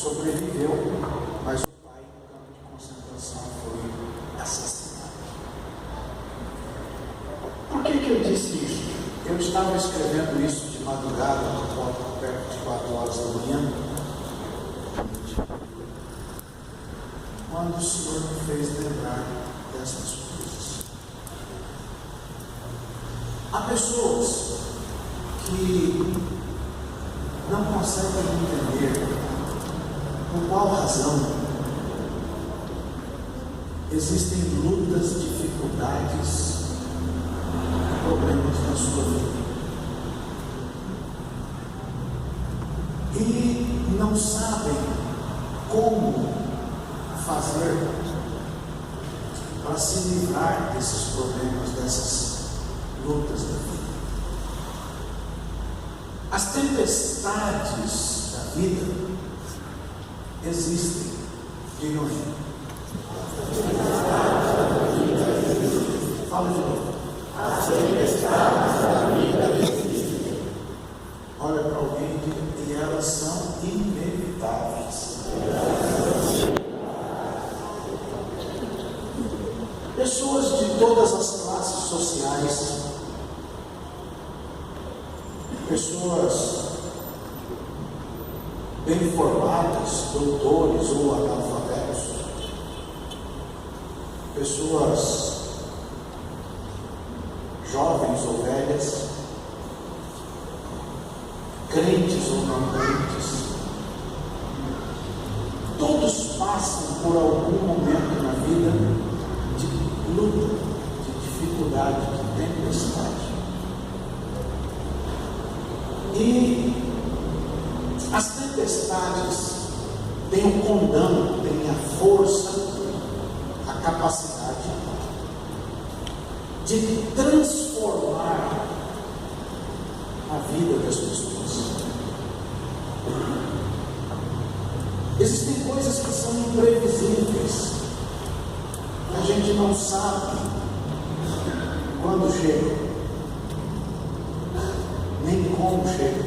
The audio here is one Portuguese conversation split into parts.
sobreviveu, mas o pai no campo de concentração foi assassinado. Por que eu disse isso? Eu estava escrevendo isso de madrugada, perto de 4 horas da manhã, quando o Senhor me fez lembrar dessas coisas. Há pessoas que não conseguem entender por qual razão existem lutas, dificuldades, problemas na sua vida. E não sabem como fazer para se livrar desses problemas, dessas lutas da vida. As tempestades da vida existem, digam aí. Fala de novo. As tempestades da vida existem. Olha para alguém e diga, e elas são inevitáveis. Pessoas de todas as classes sociais, pessoas bem formadas, doutores ou analfabetos, pessoas jovens ou velhas, crentes ou não crentes, todos passam por algum momento na vida de luta, de dificuldade, de tempestade. E as tempestades têm o condão, têm a força, a capacidade de transformar a vida das pessoas. Existem coisas que são imprevisíveis, que a gente não sabe quando chega, nem como chega,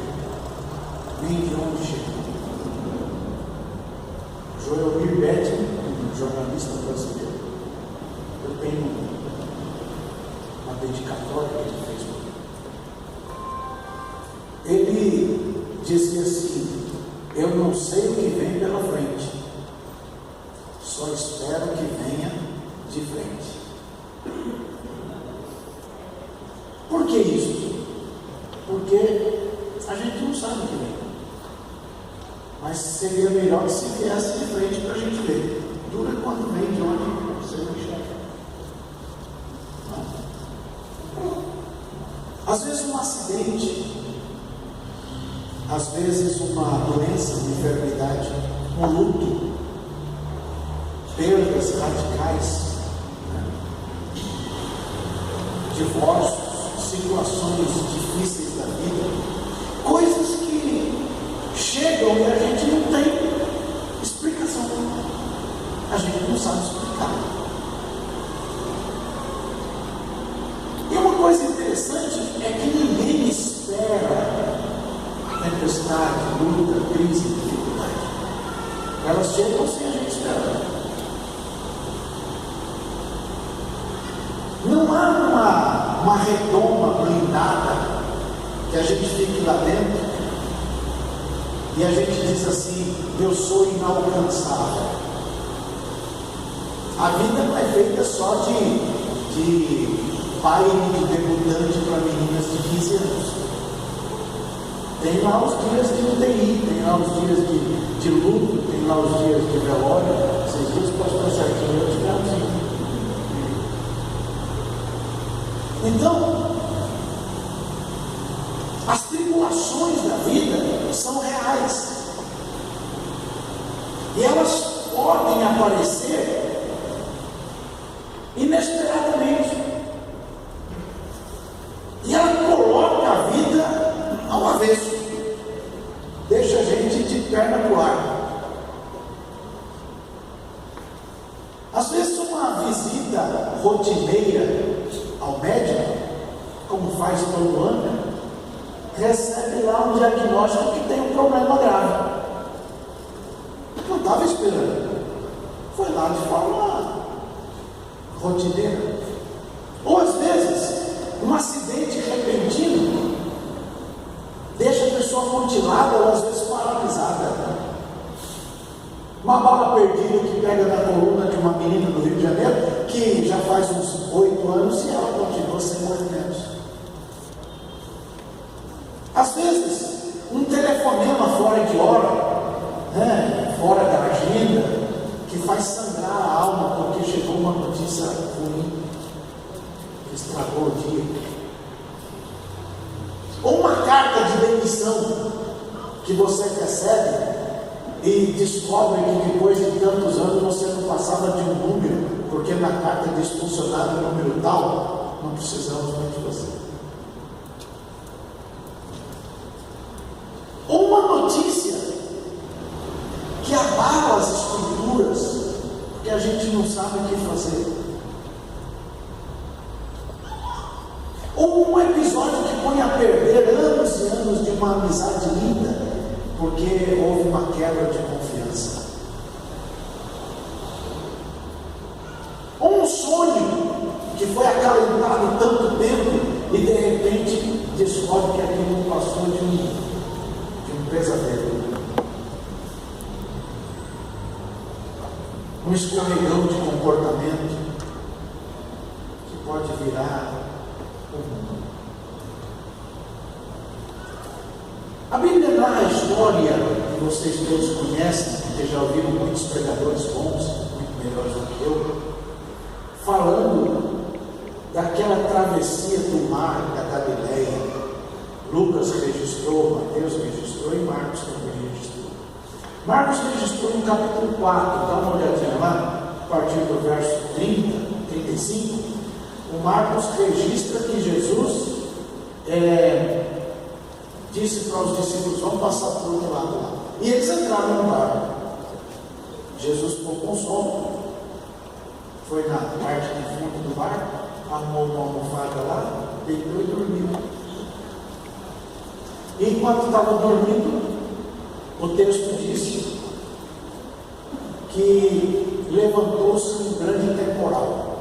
nem de onde chega. Joelmir Bettman, um jornalista brasileiro, eu tenho uma dedicatória que ele fez comigo. Ele dizia assim: eu não sei o que vem pela frente, só espero que venha de frente. Por que isso? Porque a gente não sabe o que vem, mas seria melhor se viesse de frente para a gente ver. Dura quando vem de onde você não enxerga. Às vezes um acidente, às vezes uma doença, uma enfermidade, um luto, perdas radicais, divórcios, situações difíceis da vida, coisas que chegam e a gente não tem explicação, a gente não sabe explicar. E uma coisa interessante é que ninguém espera tempestade, luta, crise, dificuldade. Elas chegam sem a gente esperar. Não há uma redoma blindada que a gente fique lá dentro e a gente diz assim: eu sou inalcançável. A vida não é feita só de baile de debutante para meninas de 15 anos. Tem lá os dias de UTI, tem lá os dias de luto, tem lá os dias de velório. Esses dias o pastor Serginho eu tivemos assim. Então, as tribulações da vida são reais. E elas podem aparecer inesperadamente. E ela coloca a vida ao avesso. Deixa a gente de perna pro ar. Às vezes uma visita rotineira ao médico, como faz todo ano, recebe lá um diagnóstico que tem um problema grave. estava esperando. Foi lá de forma rotineira. Ou às vezes, um acidente repentino deixa a pessoa mutilada ou às vezes paralisada. Uma bala perdida que pega na coluna de uma menina do Rio de Janeiro, que já faz uns 8 anos e ela continua sem movimentos. Às vezes, um telefonema fora de hora, fora da agenda, que faz sangrar a alma porque chegou uma notícia ruim, que estragou o dia. Ou uma carta de demissão que você recebe e descobre que depois de tantos anos você não passava de um número, porque na carta diz funcionário número tal, não precisamos mais de você. Ou uma notícia que abala as estruturas, porque a gente não sabe o que fazer. Ou um episódio que põe a perder anos e anos de uma amizade linda, porque houve uma quebra de confiança. Ou um sonho que foi acalentado tanto tempo e de repente descobre que aquilo não passou de um pesadelo. Um escorregão de comportamento que pode virar o mundo. A Bíblia narra a história que vocês todos conhecem, porque já ouviram muitos pregadores bons, muito melhores do que eu, falando daquela travessia do mar da Galileia. Lucas registrou, Mateus registrou e Marcos também registrou. Marcos registrou no capítulo 4, dá uma olhadinha lá, a partir do verso 30, 35. O Marcos registra que Jesus disse para os discípulos: vamos passar para o outro lado lá. E eles entraram no barco. Jesus ficou com sono, foi na parte de fundo do barco, armou uma almofada lá, deitou e dormiu. E enquanto estava dormindo, o texto diz que levantou-se um grande temporal.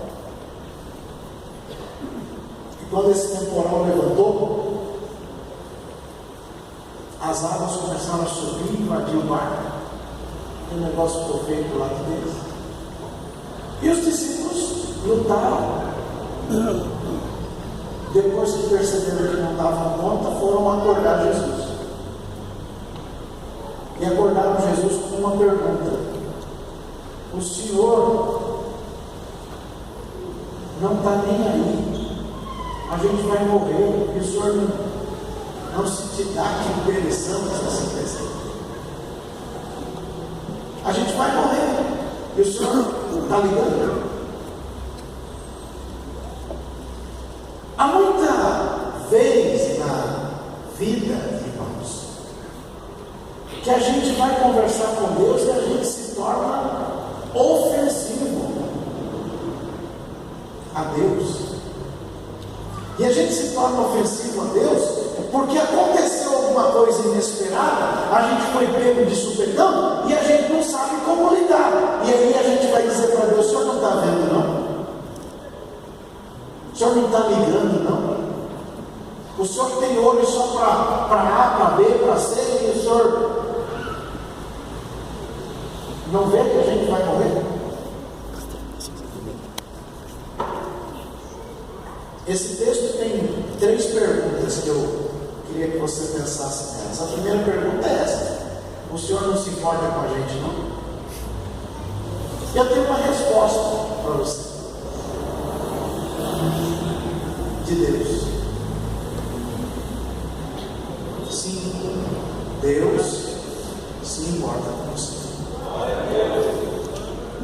E quando esse temporal levantou, as águas começaram a subir, invadir o barco, e o negócio ficou feio do lado deles. E os discípulos lutaram. Depois que perceberam que não davam conta, foram acordar Jesus. E acordaram Jesus com uma pergunta: o Senhor não está nem aí, a gente vai morrer, e o Senhor não se te dá que pereçamos assim pensando. A gente vai morrer, e o Senhor está ligando. Há muita vez na vida, irmãos, que a gente vai conversar com Deus e a gente se torna ofensivo a Deus. E a gente se torna ofensivo a Deus porque aconteceu alguma coisa inesperada, a gente foi pego de supetão e a gente não sabe como lidar. E aí a gente vai dizer para Deus: o Senhor não está vendo, não? O Senhor não está ligando, não? O Senhor tem olho só para A, para B, para C, e o Senhor não vê que a gente vai morrer? Esse texto tem 3 perguntas que eu queria que você pensasse nelas. A primeira pergunta é essa: o Senhor não se importa com a gente, não? Eu tenho uma resposta para você. De Deus. Sim, Deus se importa com você.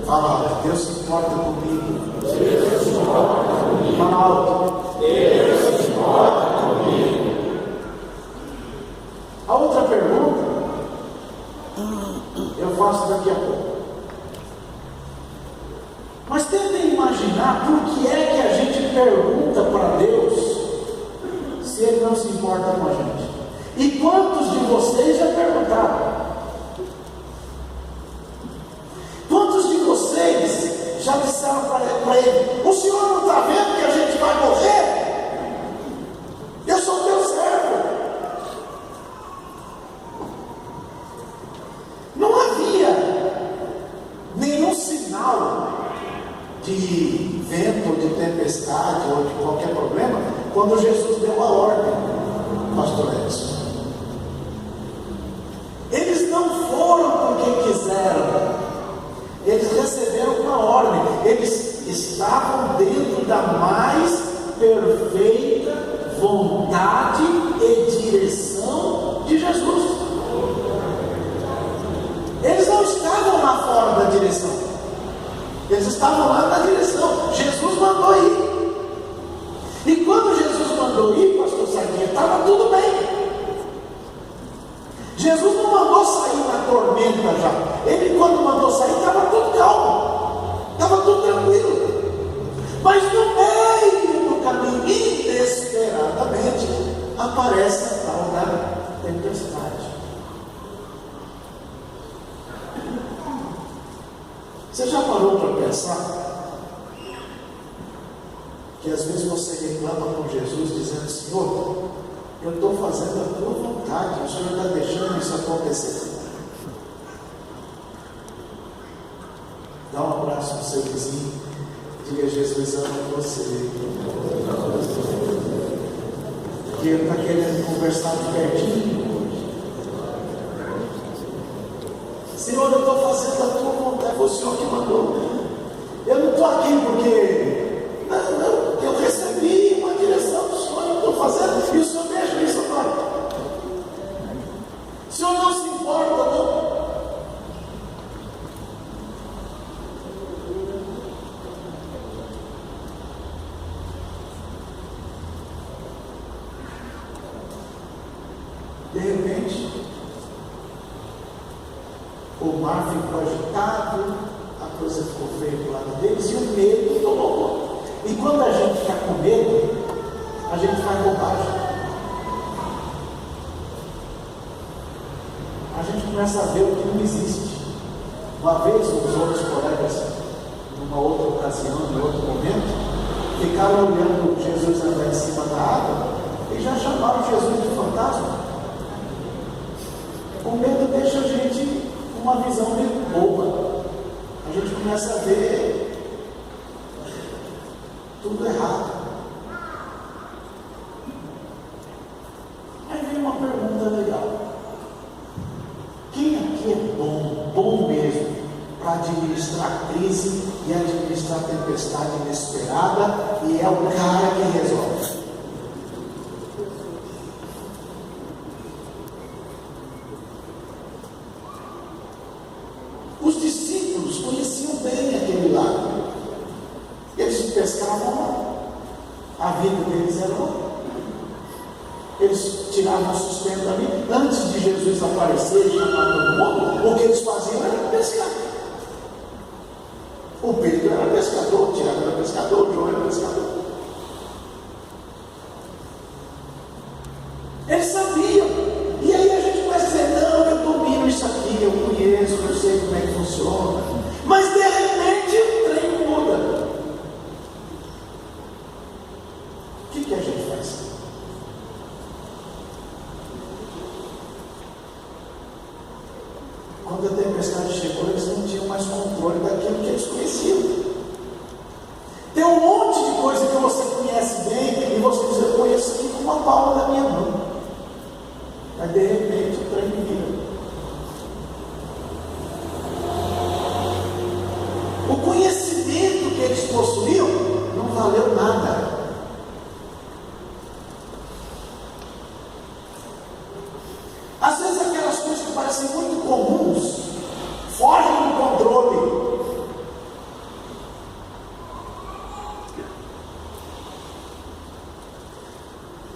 Fala alto: Deus se importa comigo. Deus se importa comigo. Fala alto: Deus se importa comigo. A outra pergunta eu faço daqui a pouco. Mas tentem imaginar por que é que a gente pergunta para Deus se Ele não se importa com a gente. E quantos de vocês já perguntaram? já disseram para ele: o senhor não está vendo que a gente vai morrer? Eu sou teu servo. Não havia nenhum sinal de vento, de tempestade ou de qualquer problema quando Jesus deu a ordem, pastor Edson. Eles não foram porque quiseram, eles receberam uma ordem, eles estavam dentro da mais perfeita vontade e direção de Jesus. Eles não estavam lá fora da direção, eles estavam lá na direção. Jesus mandou ir, e quando Jesus mandou ir, pastor Sardinha, estava tudo bem. Jesus não mandou sair na tormenta já. Ele, quando mandou sair, estava tudo calmo, estava tudo tranquilo. Mas no meio do caminho, inesperadamente, aparece a tal da tempestade. Você já parou para pensar que às vezes você reclama com Jesus dizendo: Senhor, eu estou fazendo a tua vontade, o Senhor está deixando isso acontecer? Dá um abraço no seu vizinho, diga: Jesus ama você. Que ele está querendo conversar de pertinho hoje. Senhor, eu estou fazendo a tua vontade, foi o Senhor que mandou. Eu não estou aqui porque eu recebi uma direção do Senhor, eu estou fazendo, e o Senhor deixa isso agora. O Senhor não se importa, não. De repente, o mar ficou agitado, a coisa ficou feia do lado deles e o medo tomou conta. E quando a gente fica com medo, a gente faz bobagem. A gente começa a ver o que não existe. Uma vez, os outros colegas, numa outra ocasião, em outro momento, ficaram olhando Jesus andar em cima da água e já chamaram Jesus de fantasma. O medo deixa a gente com uma visão meio boba. A gente começa a ver tudo errado. Aí vem uma pergunta legal: quem aqui é bom mesmo, para administrar crise e administrar tempestade inesperada, e é o cara que resolve? Os discípulos conheciam bem aquele lago. Eles pescavam lá. A vida deles era lá. Eles tiravam o sustento ali. Antes de Jesus aparecer e chamar todo mundo, o que eles faziam era pescar. O Pedro era pescador, o Tiago era pescador, o João era pescador. Eles sabiam. E aí a gente começa a dizer: não, eu domino isso aqui, eu conheço, eu sei como é que funciona. Mas de repente o trem muda. O que a gente faz? Quando a tempestade chegou, eles não tinham mais controle daquilo que eles conheciam. Tem um monte de coisa que você conhece bem e você diz: eu conheço aqui com uma palma da minha mão. Mas de repente o trem vira. O conhecimento que eles possuíam não valeu nada. Às vezes aquelas coisas que parecem muito comuns fogem do controle.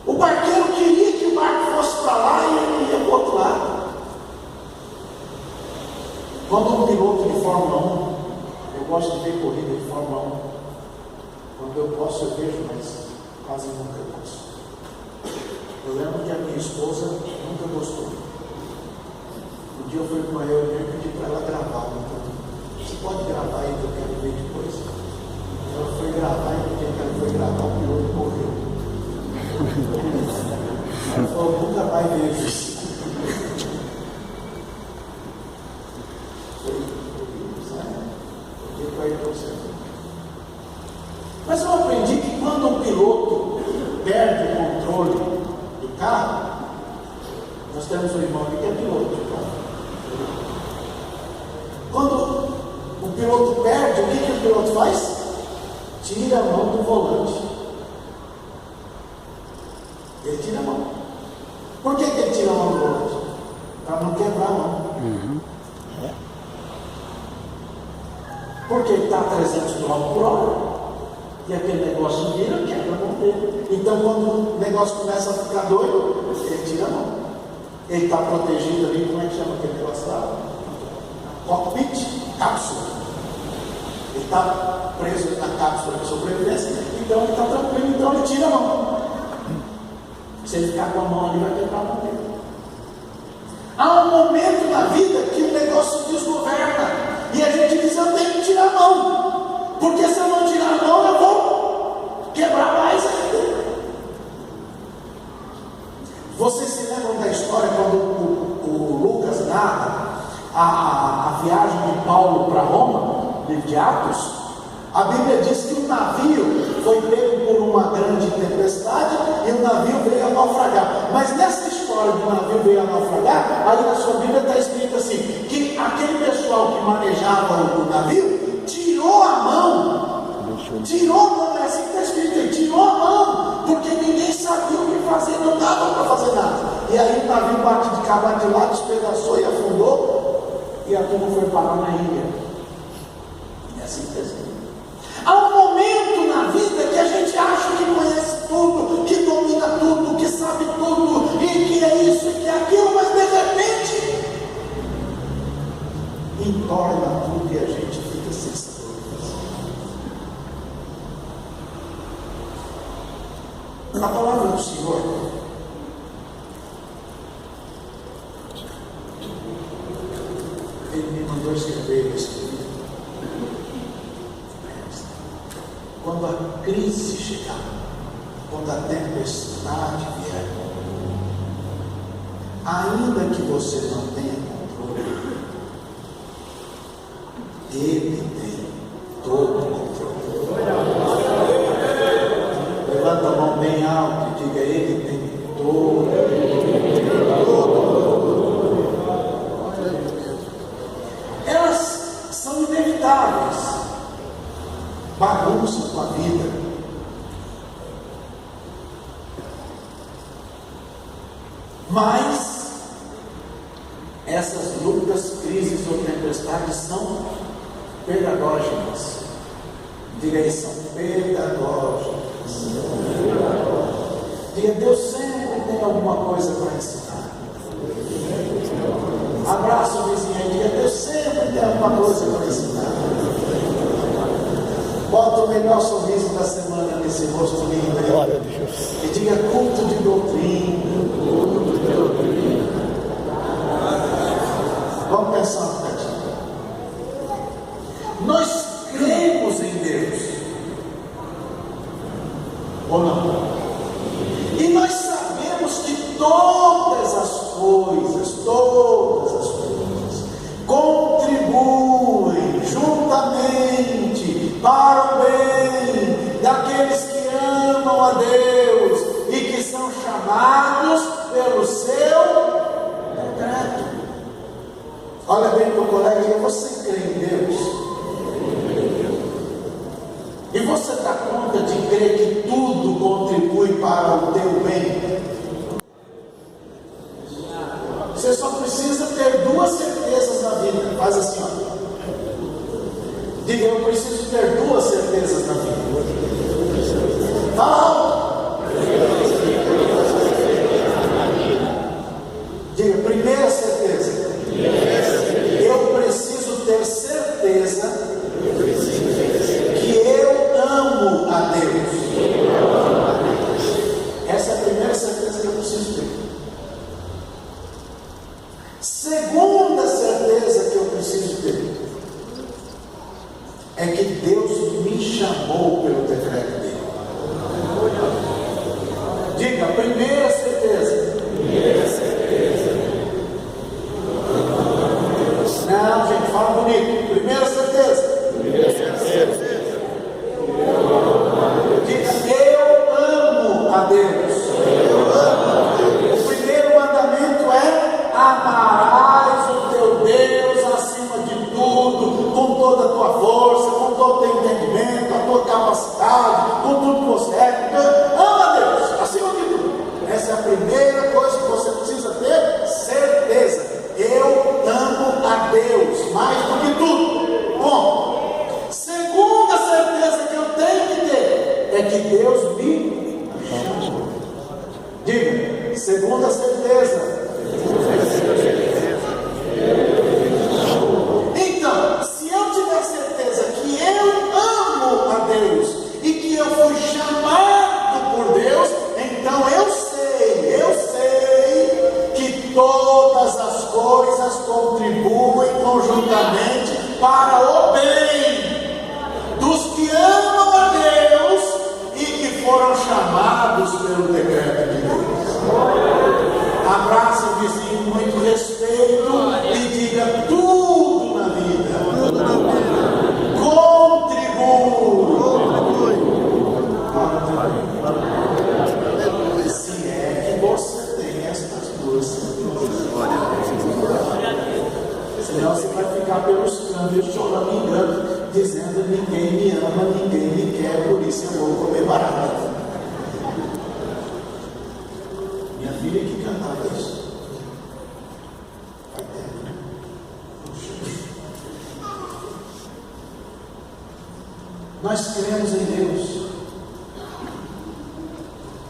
O barqueiro queria que o barco fosse para lá e ele ia para o outro lado. Quando um piloto de Fórmula 1, eu gosto de ver corrida de Fórmula 1, quando eu posso eu vejo, mas quase nunca eu posso. Eu lembro que a minha esposa nunca gostou. Um dia eu fui com ela e pedi para ela gravar no YouTube. Você pode gravar aí que eu quero ver depois. Ela foi gravar e porque ela foi gravar, o piloto morreu. Ela falou, nunca vai ver isso. Mas eu aprendi que quando um piloto perde o controle do carro, nós temos um irmão aqui que é piloto de carro. Quando o piloto perde, o que o piloto faz? Tira a mão do volante. Ele tira a mão. Por que ele tira a mão do volante? Para não quebrar a mão. Porque ele está a 300 km por hora. E aquele negócio vira, quebra a mão dele. Então, quando o negócio começa a ficar doido, ele tira a mão. Ele está protegido ali, como é que chama aquele negócio lá? Cockpit, cápsula. Ele está preso na cápsula de sobrevivência, então ele está tranquilo, então ele tira a mão. Se ele ficar com a mão ali, vai quebrar a mão dele. Há um momento na vida que o negócio desgoverna. E a gente diz, eu tenho que tirar a mão. Porque se eu não tirar a mão, eu vou quebrar mais ainda. Vocês se lembram da história quando o Lucas narra a viagem de Paulo para Roma, livro de Atos? A Bíblia diz que o navio foi pego por uma grande tempestade e o navio veio a naufragar. Mas nessa história do navio veio a naufragar, aí na sua Bíblia está escrito assim, que aquele pessoal que manejava o navio tirou a mão. Não é assim que está escrito, ele tirou a mão, porque ninguém sabia o que fazer, não dava para fazer nada. E aí o navio bate de cá, bate de lá, despedaçou e afundou, e a turma foi parar na ilha. É assim que está escrito. Há um momento na vida que a gente acha que conhece tudo, que domina tudo, que sabe tudo, e que é isso e que é aquilo, mas de repente entorna tudo e a gente fica sem saber. A palavra do Senhor Ele me mandou escrever esse livro. Quando a crise chegar, quando a tempestade vier, ainda que você não tenha controle, Ele tem todo o controle. Levanta a mão bem alto e diga, Ele tem todo o controle. Elas são inevitáveis, bagunçam com a vida. Mas essas lutas, crises ou tempestades são pedagógicas. Diga aí, são pedagógicas. Diga, Deus sempre tem alguma coisa para ensinar. Abraça o vizinho e diga, Deus sempre tem alguma coisa para ensinar. Bota o melhor sorriso da semana nesse rosto lindo. Glória a Deus. E diga, culto de doutrina. Vamos pensar um pouquinho. Nós cremos em Deus. Ou não? E nós sabemos que todas as coisas contribuem juntamente para o bem daqueles que amam a Deus e que são chamados pelo seu decreto. Olha bem para o colega e diga, você crê em Deus? E você dá conta de crer que tudo contribui para o teu bem? Você só precisa ter duas certezas na vida. Faz assim, ó. Diga, eu preciso ter duas certezas na vida. Fala alto. Diga, primeira certeza. Eu preciso ter certeza que eu amo a Deus. Essa é a primeira certeza que eu preciso ter. Segunda certeza que eu preciso ter. coisas contribuem conjuntamente para o bem dos que amam a Deus e que foram chamados pelo decreto de Deus. Abraça o vizinho com muito respeito e diga: tudo na vida contribui. Se é que você tem estas duas certezas. Senão você vai ficar pelos câmbios chorando e engano, dizendo: ninguém me ama, ninguém me quer, por isso eu vou comer barata. Minha filha que cantava isso. Nós cremos em Deus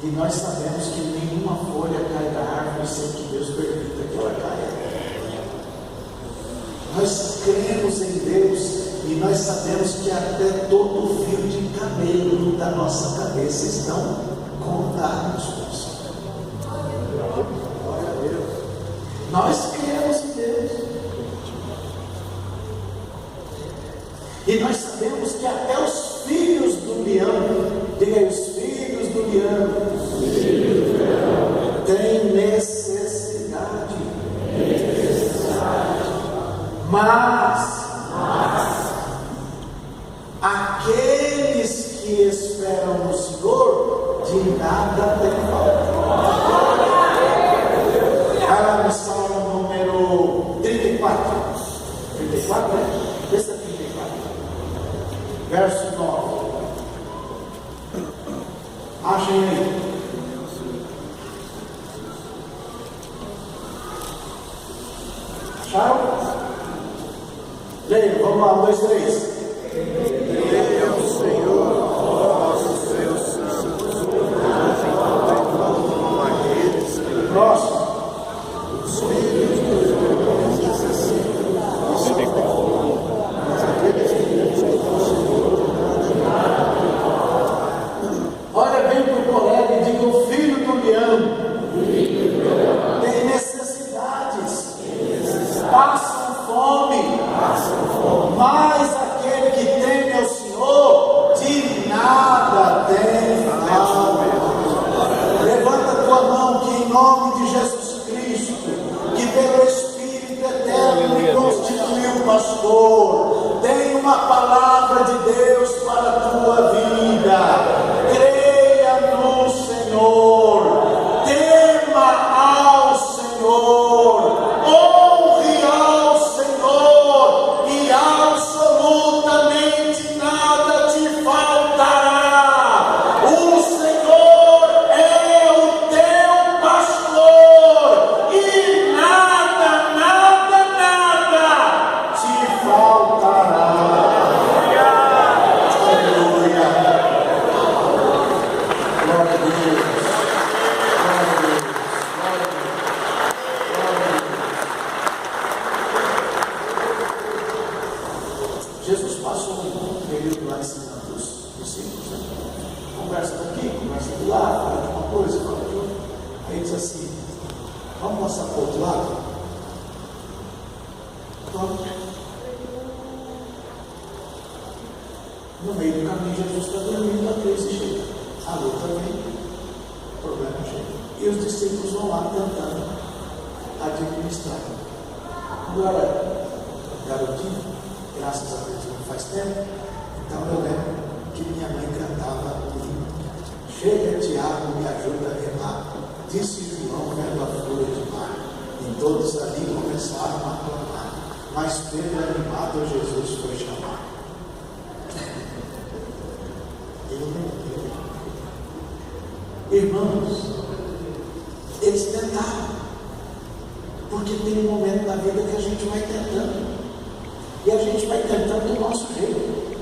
e nós sabemos que nenhuma folha cai da árvore sem que Deus permita que ela caia. Nós cremos em Deus e nós sabemos que até todo o fio de cabelo da nossa cabeça estão contados. Nós cremos em Deus e nós sabemos que até os filhos do leão, diga aí, os filhos do leão têm necessidade. Mas aqueles que esperam no Senhor, de nada tem falta. Vai lá no Salmo número 34. 34, né? Esse é 34. Verso 9. Achem aí. Acharam? Leia, vamos lá, 1, 2, 3. Ele é o Senhor, nosso Deus Santo, como aqueles que Próximo. os filhos dos homens necessitam de socorro, mas aqueles que buscam o Senhor, Olha bem para o colega e diga: o filho do leão tem necessidades, passam fome, mas aquele que teme ao Senhor, de nada tem falta. Levanta a tua mão, que em nome de Jesus Cristo, que pelo Espírito Eterno me constituiu pastor, tem uma palavra de Deus para a tua vida. Creia no Senhor, tema ao Senhor, honre ao Senhor e absolutamente nada te faltará. O Senhor é o teu pastor e nada, nada, nada te faltará. Aleluia. Glória a Deus. Glória a Deus. Glória a Deus. Jesus passou um período lá ensinando os discípulos, né? Conversa daqui, conversa de lá, fala de uma coisa, fala de outra. Aí diz assim: vamos passar para o outro lado? Vamos. No meio do caminho, Jesus está dormindo, a crise chega. A luta vem, o problema chega. E os discípulos vão lá tentando administrar. Agora, garotinho, graças a Deus não faz tempo, então eu lembro que minha mãe cantava: chega, Tiago, me ajuda a remar, disse João vendo a fúria do mar, e todos ali começaram a clamar, mas Pedro, animado a Jesus, foi chamar. Irmãos, eles tentaram, porque tem um momento na vida que a gente vai tentando, e a gente vai tentando do nosso jeito,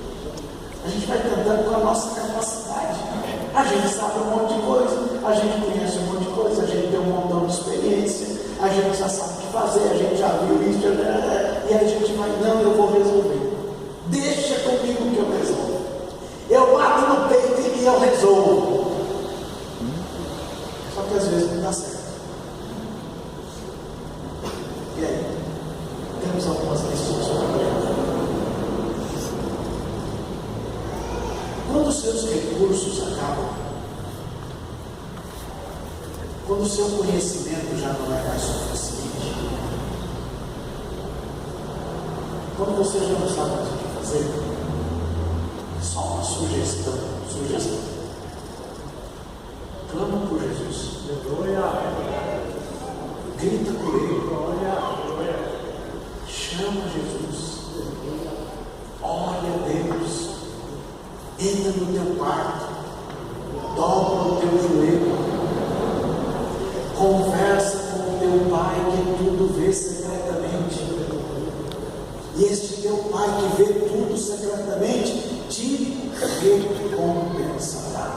a gente vai tentando com a nossa capacidade. A gente sabe um monte de coisa, a gente conhece um monte de coisa, a gente tem um montão de experiência, a gente já sabe o que fazer, a gente já viu isso, e a gente vai: não, eu vou resolver, deixa comigo que eu resolvo, eu bato no peito e eu resolvo. Só que às vezes não dá certo. E aí? os seus recursos acabam, quando o seu conhecimento já não é mais suficiente, quando você já não sabe mais o que fazer, só uma sugestão. Clama por Jesus. Grita por Ele. Chama Jesus. Olha a Deus. Entra no teu quarto. Dobra o teu joelho. Conversa com o teu Pai que tudo vê secretamente. E este teu Pai que vê tudo secretamente te recompensará.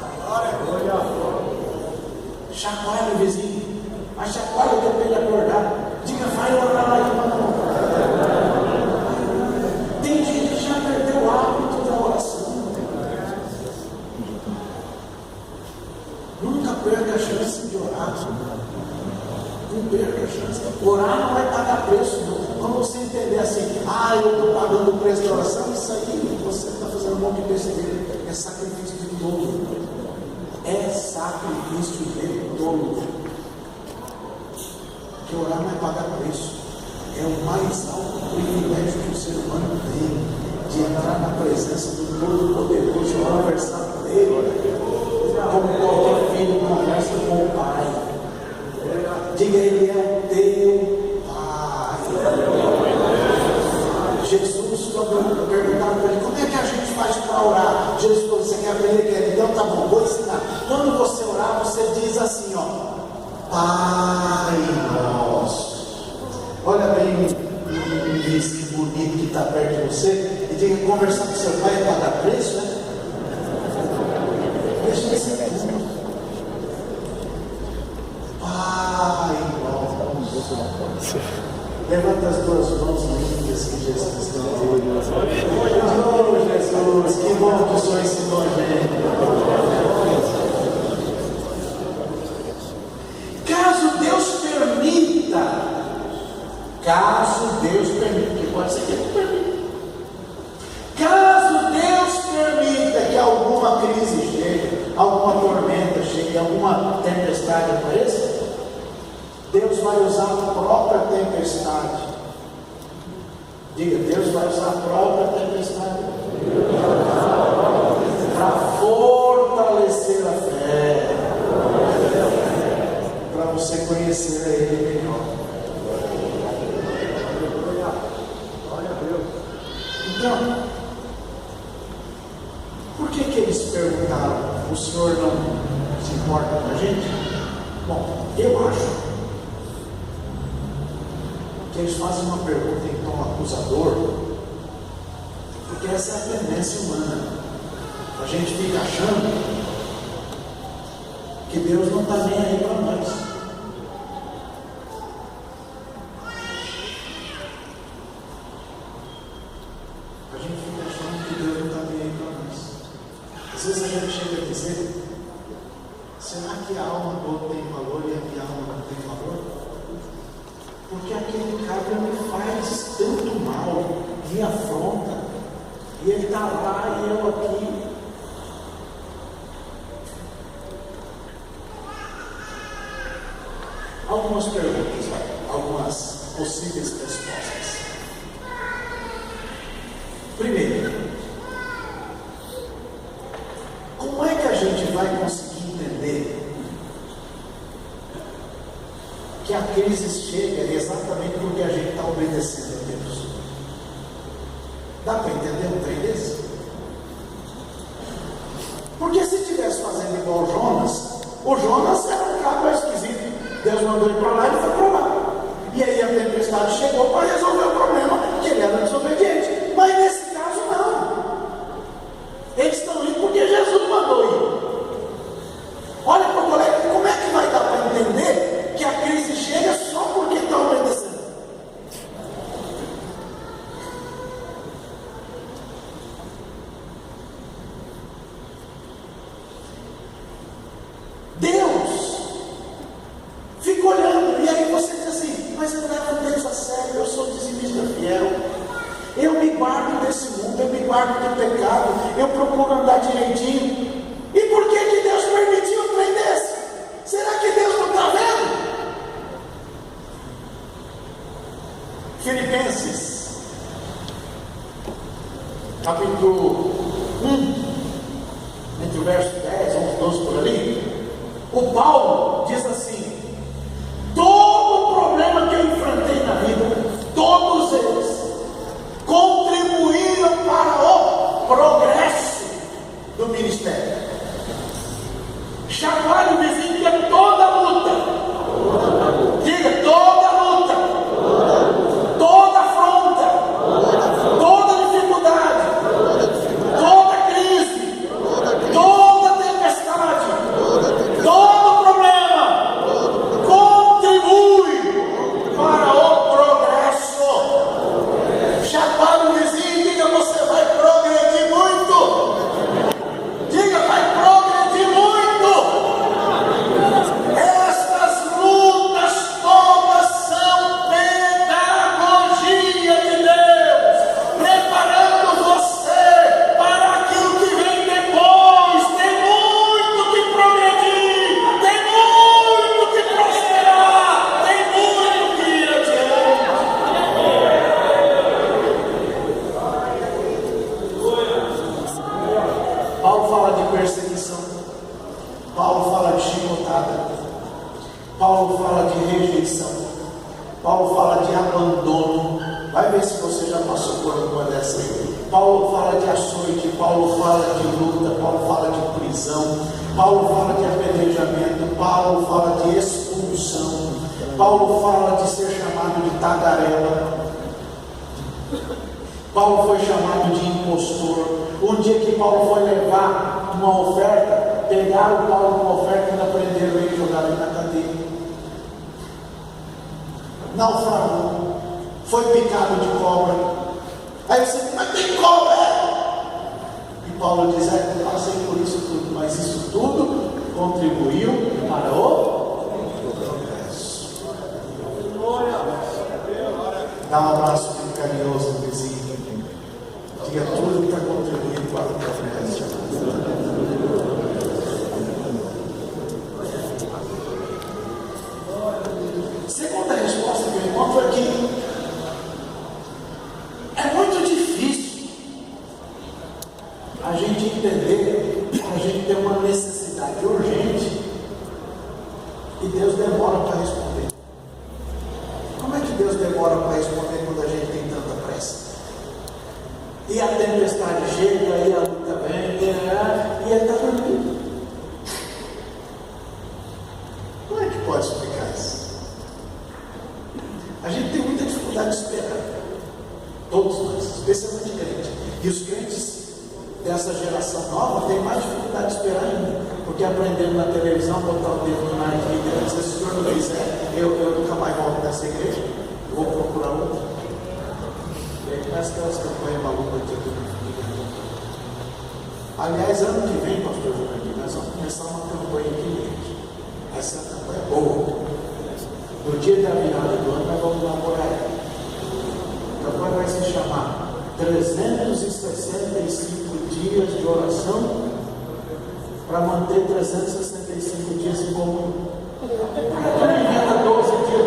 Chacoalha o vizinho, mas chacoalha o teu ele acordar. Diga, vai orar lá, irmão. Tem gente que já perdeu o hábito da oração. Nunca perca a chance de orar. Não perca a chance. Orar não vai pagar preço, não. Quando você entender assim, eu estou pagando o preço da oração, isso aí você está fazendo um monte de besteira. É sacrifício de tolo. É sacrifício de tolo. Porque orar não é pagar preço. É o mais alto privilégio que o ser humano tem, de entrar na presença do Todo-Poderoso, conversar com Ele, como qualquer filho conversa com o Pai. Diga, Ele é o teu Pai. Jesus, quando perguntaram para Ele, como é que a gente faz para orar? Jesus falou, você quer aprender? Então tá bom, vou ensinar. Quando você orar, você diz assim, Pai Nosso. Olha bem um vizinho bonito que está perto de você e diga, conversar com seu pai é pagar preço, né? Deixa esse mundo. Pai Nosso. Levanta as duas mãos lindas que Jesus está dando. Oh Jesus, que bom que o Senhor ensinou a gente. Caso Deus permita, que pode ser que Ele permita. Caso Deus permita que alguma crise chegue, alguma tormenta chegue, alguma tempestade apareça, Deus vai usar a própria tempestade. Diga, Deus vai usar a própria tempestade para fortalecer a fé, para você conhecer a Ele melhor. Então, por que eles perguntaram? O Senhor não se importa com a gente? Bom, eu acho que eles fazem uma pergunta em tom acusador, porque essa é a tendência humana. A gente fica achando que Deus não está nem aí para nós. Às vezes a gente chega a dizer, será que a alma do outro tem valor e a minha alma não tem valor? Porque aquele cara me faz tanto mal, me afronta, e ele está lá e eu aqui. Algumas perguntas, algumas possíveis respostas. Primeiro, como é que a gente vai conseguir entender que a crise chega exatamente porque a gente está obedecendo a Deus? Dá para entender um trem desse? Porque se estivesse fazendo igual o Jonas era um cara esquisito. Deus mandou ele para lá e ele foi para lá. E aí a tempestade chegou para resolver o problema, que ele era desobediente. Mas nesse caso não. Eles estão indo porque Jesus mandou ir. Olha para o colega, como é que vai dar para entender que a crise chega só porque está obedecendo? Deus fica olhando, e aí você diz assim, mas eu levo Deus a sério, eu sou dizimista fiel, eu me guardo desse mundo, eu me guardo do pecado, eu procuro andar direitinho. E por que Deus permitiu um trem desse? Será que Deus não está vendo? Filipenses, capítulo 1, entre o verso 10, 11, 12 por ali, o Paulo diz assim: todo o problema que eu enfrentei na vida, todos eles contribuíram para o progresso do ministério. Chacoalhe o vizinho que é toda luta. Diga, toda luta, toda afronta, toda dificuldade, toda crise, toda tempestade, todo problema contribui para o progresso. Chacoalhe o vizinho e diga: você vai progredir muito. Diga: vai progredir muito. Estas lutas todas são pedagogia de Deus, preparando você para aquilo que vem depois. Tem muito que progredir, tem muito que prosperar, tem muito que ir adiante. Paulo fala de perseguição, Paulo fala de chicotada, Paulo fala de rejeição, Paulo fala de abandono. Vai ver se você já passou por alguma dessas aí. Paulo fala de açoite, Paulo fala de luta, Paulo fala de prisão, Paulo fala de apedrejamento, Paulo fala de expulsão, Paulo fala de ser chamado de tagarela. Paulo foi chamado de impostor. Um dia que Paulo foi levar uma oferta, pegaram Paulo com uma oferta e ainda prenderam ele e jogaram ele na cadeia. Naufragou, foi picado de cobra. Aí você diz: mas tem cobra? E Paulo diz: eu passei por isso tudo, mas isso tudo contribuiu para o progresso. Dá um abraço bem carinhoso no vizinho. Diga: tudo está contribuindo para o progresso. Segunda resposta que eu encontro aqui: é muito difícil a gente entender que a gente tem uma necessidade urgente e Deus demora para responder. Como é que Deus demora para responder quando a gente tem tanta pressa? E a tempestade chega, e a luta vem, e ele está dormindo. Como é que pode explicar isso? A gente tem muita dificuldade de esperar. Todos nós, especialmente crentes. E os crentes dessa geração nova têm mais dificuldade de esperar ainda. Porque aprenderam na televisão, botar o dedo no nariz e dizer: se o senhor não quiser, eu nunca mais volto nessa igreja, eu vou procurar outra. E aí começa aquelas campanhas malucas de tudo. Aliás, ano que vem, pastor Jurandir, nós vamos começar uma campanha aqui. Essa campanha é boa. No dia da virada do ano, nós vamos elaborar ela. A campanha vai se chamar 365 dias de oração para manter 365 dias em comunhão. Não inventa 12 dias.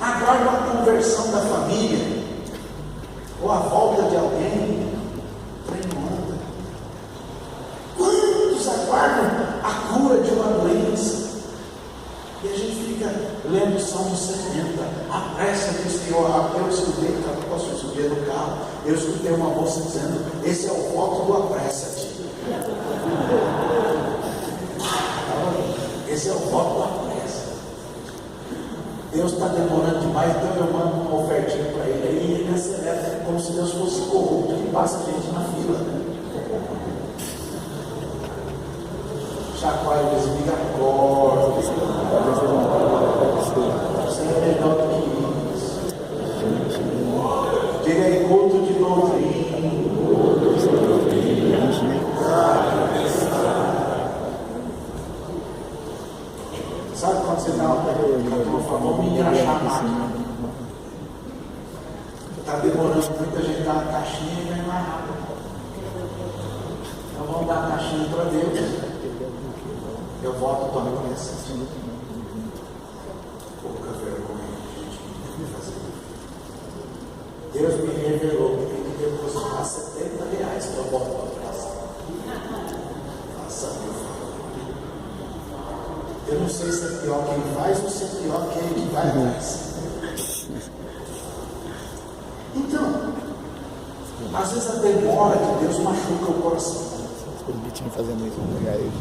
Aguardam a conversão da família, ou a volta de alguém, Apressa-te, Senhor. Eu escutei, posso subir no carro, eu escutei uma moça dizendo, esse é o voto do apressa-te. Esse é o voto do apressa. Deus está demorando demais, então eu mando uma ofertinha para ele aí, e ele acelera, como se Deus fosse corrupto, que passa a gente na fila, né? Chacoalha, misericórdia. Você é melhor do que isso. Diga aí, culto de doutrina. Sabe quando você dá uma favor, me engraxar a máquina? Está demorando muito, a gente dá uma caixinha e vem mais rápido. Então vamos dar a caixinha para Deus. Eu volto a tua promessa. Pouca vergonha, gente, fazer. Deus me revelou que tem que depositar R$70 para eu voltar para casa. Faça meu favor. Eu não sei se é pior que ele faz ou se é pior que ele que vai atrás. Então, às vezes a demora de Deus machuca o coração. Permitindo fazendo isso, vou pegar ele.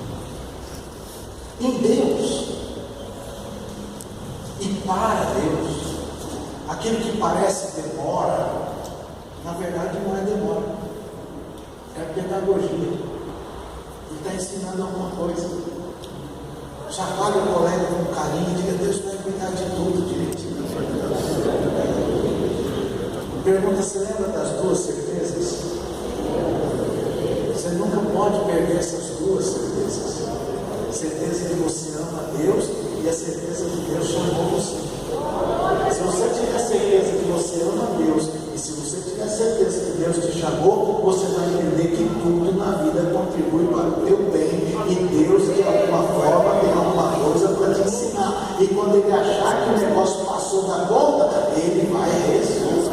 Em Deus e para Deus, aquilo que parece demora, na verdade não é demora, é pedagogia. Ele está ensinando alguma coisa. Chacoalha o colega com carinho, diga, Deus vai cuidar de tudo direitinho. Pergunta, você lembra das duas certezas? Você nunca pode perder essas duas certezas. Certeza que você ama Deus e a certeza que Deus chamou você. Se você tiver certeza que você ama Deus e se você tiver certeza que Deus te chamou, você vai entender que tudo na vida contribui para o teu bem e Deus de alguma forma tem alguma coisa para te ensinar. E quando ele achar que o negócio passou da conta, ele vai resolver.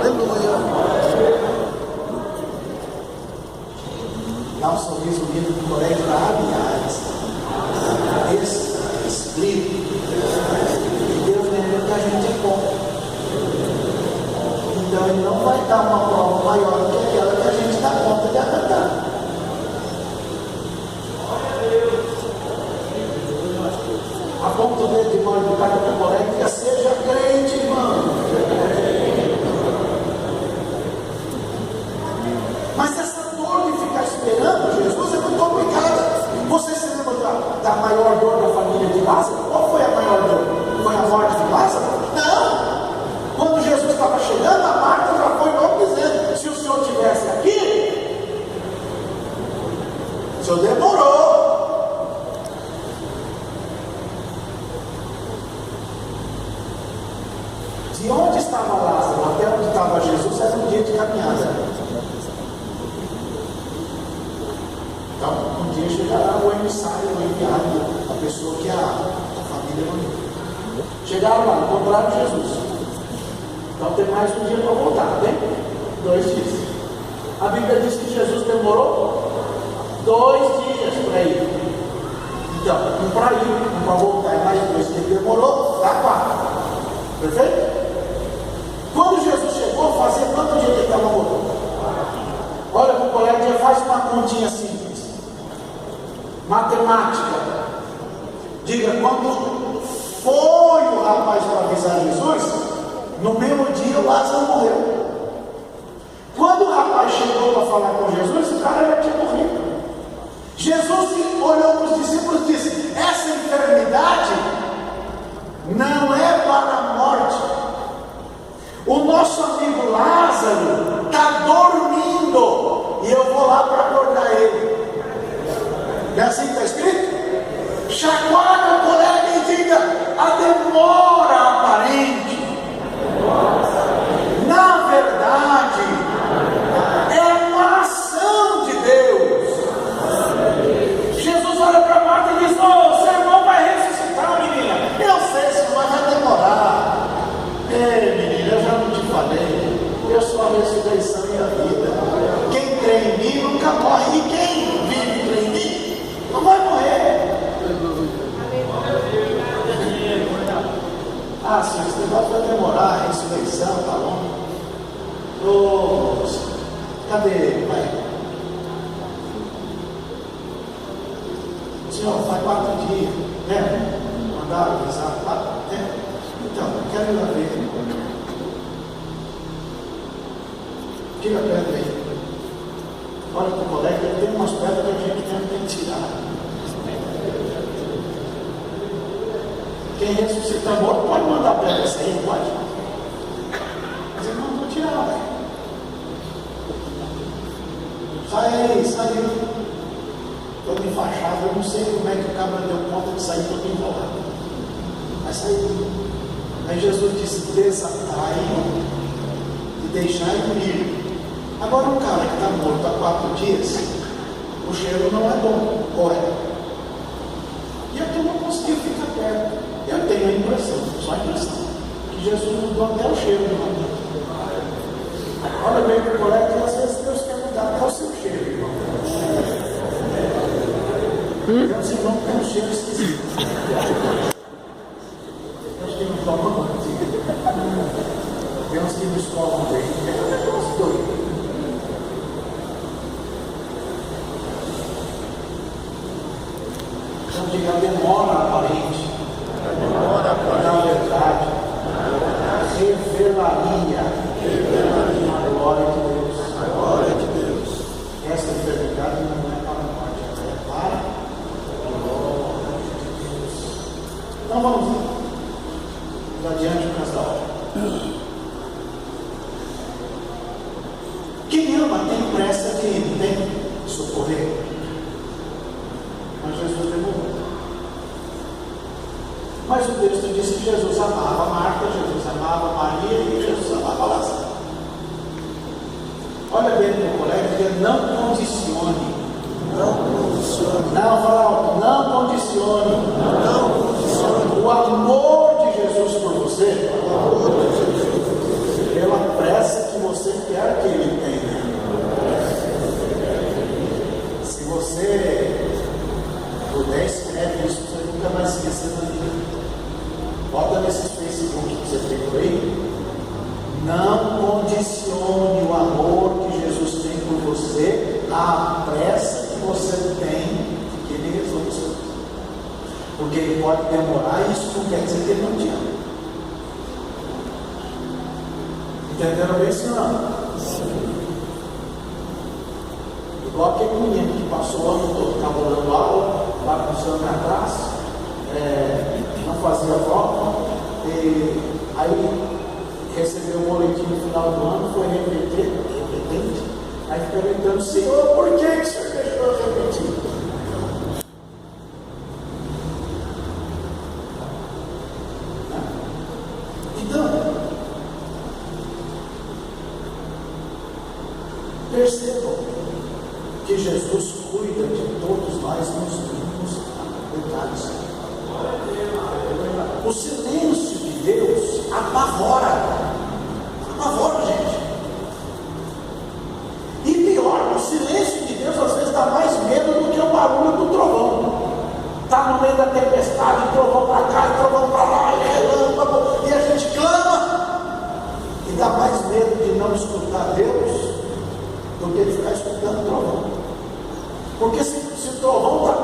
Aleluia. Dá um sorriso lindo do colega da Abiás. Escrito. E Deus lembra que a gente é bom. Então ele não vai dar uma prova maior do que aquela que a gente dá conta de acatar. Aponta o dedo de mão do cara para o colega e diga, seja crente, irmão. Mas essa dor de ficar esperando Jesus é muito complicada. Você se lembra da maior dor da família de Lázaro? Qual foi a maior dor? Foi a morte de Lázaro? Não! Quando Jesus estava chegando, a Marta já foi logo dizendo, se o Senhor estivesse aqui, o Senhor demorou. De onde estava Lázaro até onde estava Jesus era um dia de caminhada. Então, um dia chegará o emissário, o enviado, a pessoa que a família mandou. Chegaram lá, encontraram Jesus. Então tem mais um dia para voltar, tem? 2 dias. A Bíblia diz que Jesus demorou 2 dias para ir. Então, um para ir, um para voltar, e mais 2 que ele demorou, dá 4. Perfeito? Quando Jesus chegou, fazia quanto dia que ele estava morto? Olha para o colega, faz uma continha simples. Matemática. Diga, quando foi o rapaz para avisar Jesus, no mesmo dia o Lázaro morreu. Quando o rapaz chegou para falar com Jesus, o cara já tinha morrido. Jesus olhou para os discípulos e disse, essa enfermidade não é para a morte. O nosso amigo Lázaro está dormindo e eu vou lá para acordar ele. Não é assim que está escrito? Chacoalha o colega e diga, a demora aparente, na verdade, é uma ação de Deus. Jesus olha para Marta e diz, oh, seu irmão vai ressuscitar, menina. Eu sei, senhor, mas vai demorar. Ei, menina, eu já não te falei. Eu sou a ressurreição e a vida. Quem crê em mim nunca morre. E quem vive e crê em mim não vai morrer. Ah, sim, esse negócio vai demorar, a ressurreição, tá bom? Ô, cadê ele? Vai. Senhor, faz 4 dias, né? Mandaram avisar 4, né? Então, eu quero ir lá ver. Tira a pedra aí. Olha para o colega, ele tem umas pedras que a gente tem que tirar. Quem ressuscitar morto pode mandar a pedra sair, pode. Mas eu não vou tirar, velho. Sai aí, saiu. Todo enfaixado, eu não sei como é que o cabra deu conta de sair todo enrolado. Mas saiu. Aí Jesus disse: desatai-o e deixai-o ir. Agora um cara que está morto há 4 dias, o cheiro não é bom, ou é? E a turma conseguiu ficar perto. Eu tenho a impressão, só a impressão, que Jesus mudou até o cheiro do momento. Olha bem para o colega que às vezes Deus quer mudar até o seu cheiro, irmão. Meus irmãos têm um cheiro esquisito. Tem uns que não tomam banho. Tem uns que não escovam bem. Tem uns doidos. Então diga, demora aparente. Na verdade, revelaria a glória de Deus. Esta enfermidade não é para a morte, ela é para a glória de Deus. Então vamos adiante com essa hora. Quem ama tem pressa de ir, tem socorrer. Mas Jesus demorou. Mas o texto diz que Jesus amava Marta, Jesus amava Maria e Jesus amava Lázaro. Olha bem para o colega e diga: não condicione. Não, fala alto, não condicione. O amor de Jesus por você, pela pressa que você quer que ele tenha. Se você puder, escreve isso, você nunca vai esquecer da vida. Bota nesses Facebook que você tem por aí. Não condicione o amor que Jesus tem por você à pressa que você tem de que ele resolva isso. Porque ele pode demorar e isso não quer dizer que ele não te ama. Entenderam bem isso não? Igual aquele menino que passou o ano todo trabalhando aula, bagunçando atrás, não fazia prova, e aí recebeu um boletim no final do ano, foi repetente, aí fica perguntando: Senhor, por que o Senhor deixou eu repetir? Então, percebam que Jesus cuida de todos nós nos mínimos detalhes. O silêncio de Deus apavora, gente. E pior, o silêncio de Deus às vezes dá mais medo do que o barulho do trovão. Está no meio da tempestade, trovão para cá, trovão para lá, e relâmpago, e a gente clama. E dá mais medo de não escutar Deus do que de ficar escutando o trovão. Porque se o trovão está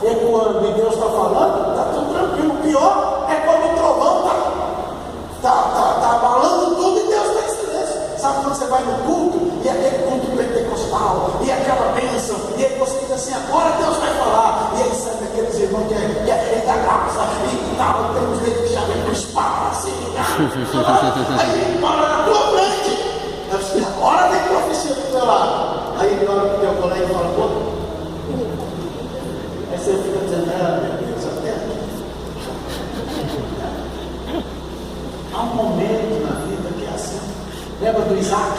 ecoando e Deus está falando, está tudo tranquilo. O pior é quando o trovão está abalando tudo e Deus está em silêncio. Sabe quando você vai no culto e aquele culto pentecostal e aquela bênção, e aí você diz assim: agora Deus vai falar. E aí sabe aqueles irmãos que é cheio da graça e tal, tem uns deles que já vem com espada assim, aí ele para na tua frente. Agora tem profecia do teu lado. Aí ele olha para o teu colega e fala: pô. Aí você fica dizendo: ah, meu Deus, até aqui. Há um momento na vida que é assim. Lembra do Isaac?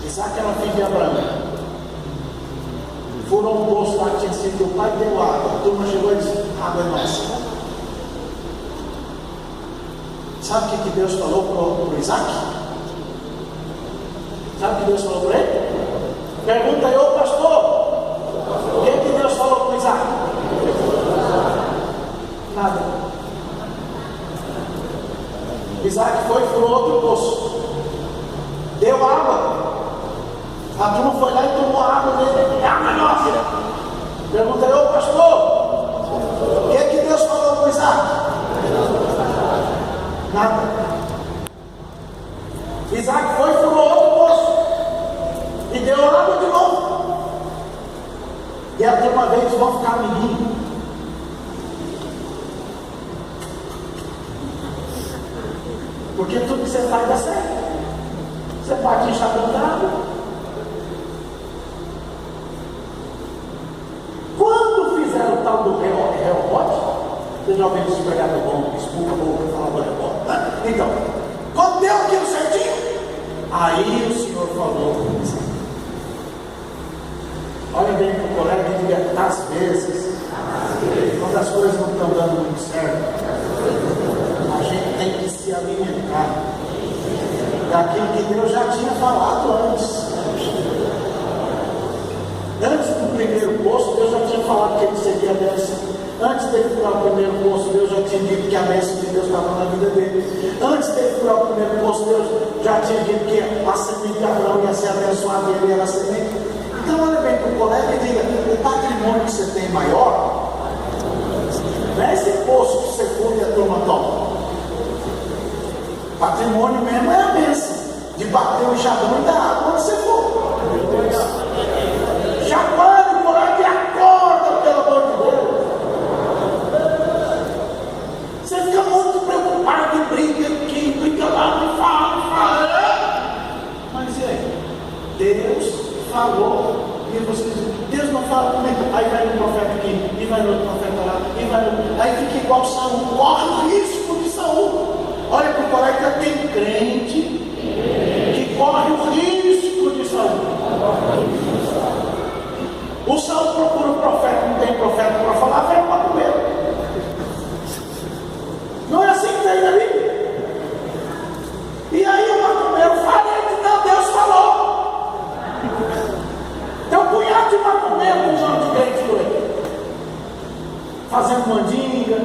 Isaac era filho de Abraão. Foram um poço lá que tinha sido, o pai deu água. A turma chegou e disse: água é nossa. Sabe o que Deus falou para o Isaac? Sabe o que Deus falou para ele? Pergunta aí: ô pastor, o que Deus falou para o Isaac? Nada. Isaac foi para o outro poço, deu água. A turma foi lá e tomou a água dele. É água nossa. Perguntei: ô pastor, o que Deus falou com Isaac? Nada. Isaac foi para o outro poço e deu água de novo. E a turma veio e vão ficar amiguinhos. Porque tudo que você faz dá certo. Você pode enxadão d'água. Quando fizeram o tal do rebote, você já ouviu esse pregado bom, espuca a boca e fala do rebote, né? Então, quando deu aquilo certinho, aí o Senhor falou: olha bem para o colega e diga: às vezes, quando as coisas não estão dando muito certo, a gente tem que se alimentar daquilo que Deus já tinha falado antes. Antes do primeiro poço, Deus já tinha falado que ele seria a bênção. Antes dele furar o primeiro poço, Deus já tinha dito que a bênção de Deus estava na vida dele. Antes dele furar o primeiro poço, Deus já tinha dito que a semente de Abraão ia ser abençoada e ele era a semente. Então olha bem para o colega e diga: o patrimônio que você tem maior não é esse poço que você for e a turma toma. Patrimônio mesmo é a bênção de bater o enxadão e dar água onde você for. Chacoalhe o colega e acorda, pelo amor de Deus. Você fica muito preocupado e briga aqui, briga lá, e fala. Mas e aí? Deus falou. E você diz: Deus não fala comigo. Aí vai no profeta aqui, e vai no outro profeta lá, e vai no... Aí fica igual Saul, corre o risco de Saul. Olha para o colega, tem crente que corre o risco de Saul. O Saul procura o profeta, não tem profeta para falar, vem para comer. Não é assim que tem na Bíblia. E aí o macumbeiro fala: não, Deus falou. Tem um punhado de macumbeiro com os anos de crente por aí, fazendo mandinga,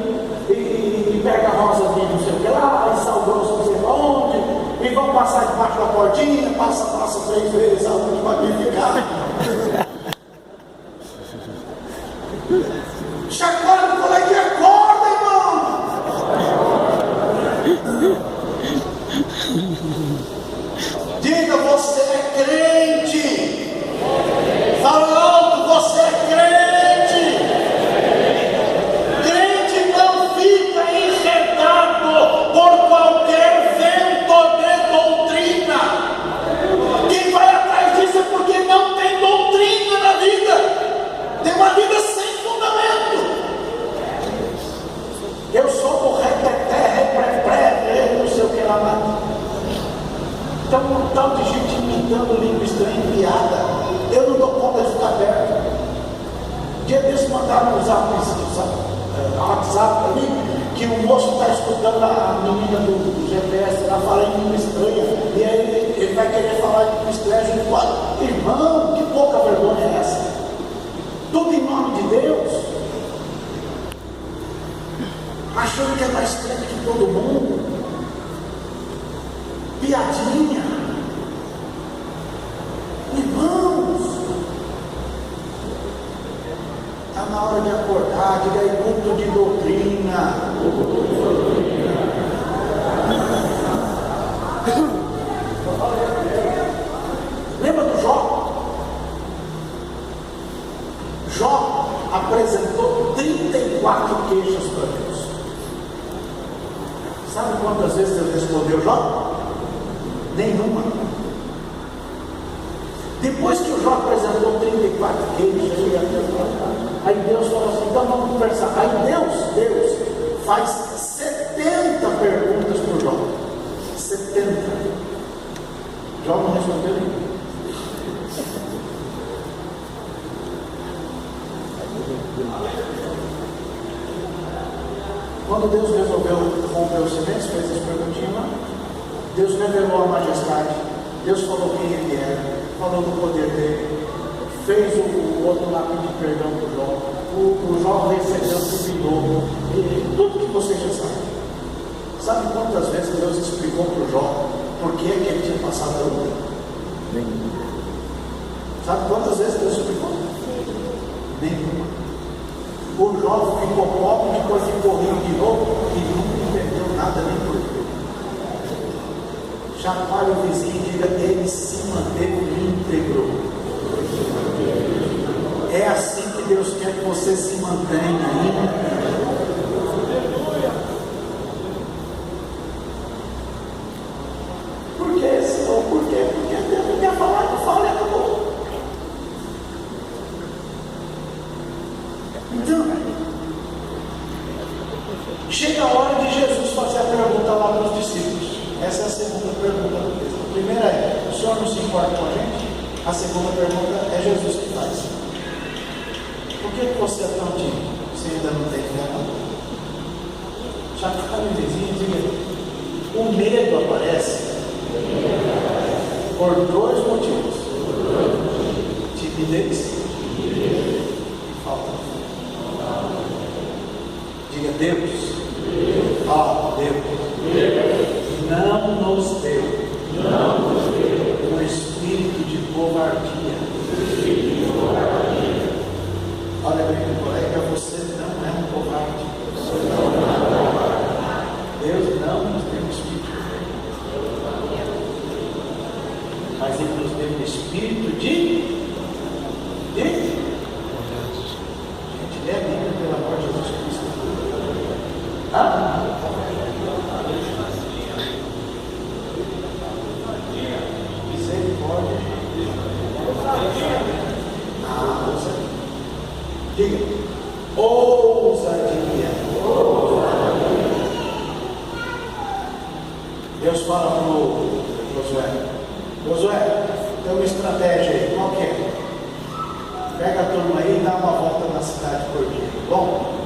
e pega a rosazinha não sei o que lá, e sal grosso não sei onde, e vão passar debaixo da portinha, passa 3 vezes a última magnificada. Chacoalha do colega e acorda, irmão. Diga: você é crente. Fala alto: você é crente. Crente não fica enredado por qualquer vento de doutrina. Quem vai atrás disso é porque não tem doutrina na vida. Tem uma vida sem fundamento. Eu sou do repeté, não sei o que lá. Então, um tal de gente imitando língua estranha e piada. Eu não dou conta de ficar perto. Dia desse mandaram no WhatsApp para mim que o moço está escutando a menina do GPS lá falar em língua estranha. E aí ele vai querer falar em língua estranha. Eu falo: irmão, que pouca vergonha é essa? Tudo em nome de Deus, achando que é mais crente que todo mundo, piadinha. Irmãos, está na hora de acordar. Diga aí: culto de doutrina. Lembra do Jó? Jó apresentou 34 queixas para Deus. Sabe quantas vezes Deus respondeu Jó? Nenhuma. Depois que o Jó apresentou 34 queixas, aí Deus falou assim: então vamos conversar. Aí Deus faz 70 perguntas para o Jó. 70. Jó não respondeu nenhuma. Quando Deus resolveu romper o silêncio, fez as perguntinhas lá, Deus revelou a majestade, Deus falou quem ele era, falou do poder dele, fez o outro lá pedir perdão para o Jó, o Jó recebeu tudo de novo, tudo que você já sabe. Sabe quantas vezes Deus explicou para o Jó por que ele tinha passado a luta? Sabe quantas vezes Deus explicou? Nenhuma. O Jó ficou pobre, depois ficou rico de novo e nunca entendeu nada nem por quê. Chacoalhe o vizinho e diga: ele se manteve íntegro. É assim que Deus quer que você se mantenha íntegro. Por quê, Senhor? Por quê? Porque Deus não quer falar, não fala, acabou. Então, chega a hora de Jesus fazer a pergunta lá para os discípulos. Essa é a segunda pergunta do texto. A primeira é: o Senhor não se importa com a gente? A segunda pergunta é Jesus que faz. Por que você é tão tímido? Você ainda não tem fé, não? Já que está no vizinho, diga: o medo aparece por dois motivos: timidez e falta de fé. Diga: Deus, Deus não nos deu um espírito de covardia. Olha bem, meu colega, você não é um covarde. Deus não nos deu um espírito de covardia, mas Ele nos deu um espírito de gente, lê a Bíblia, pelo amor de Jesus Cristo. Misericórdia. Diga: ousadia. Deus fala para o Josué: Josué, tem uma estratégia aí, qual que é? Pega a turma aí e dá uma volta na cidade por dia, bom?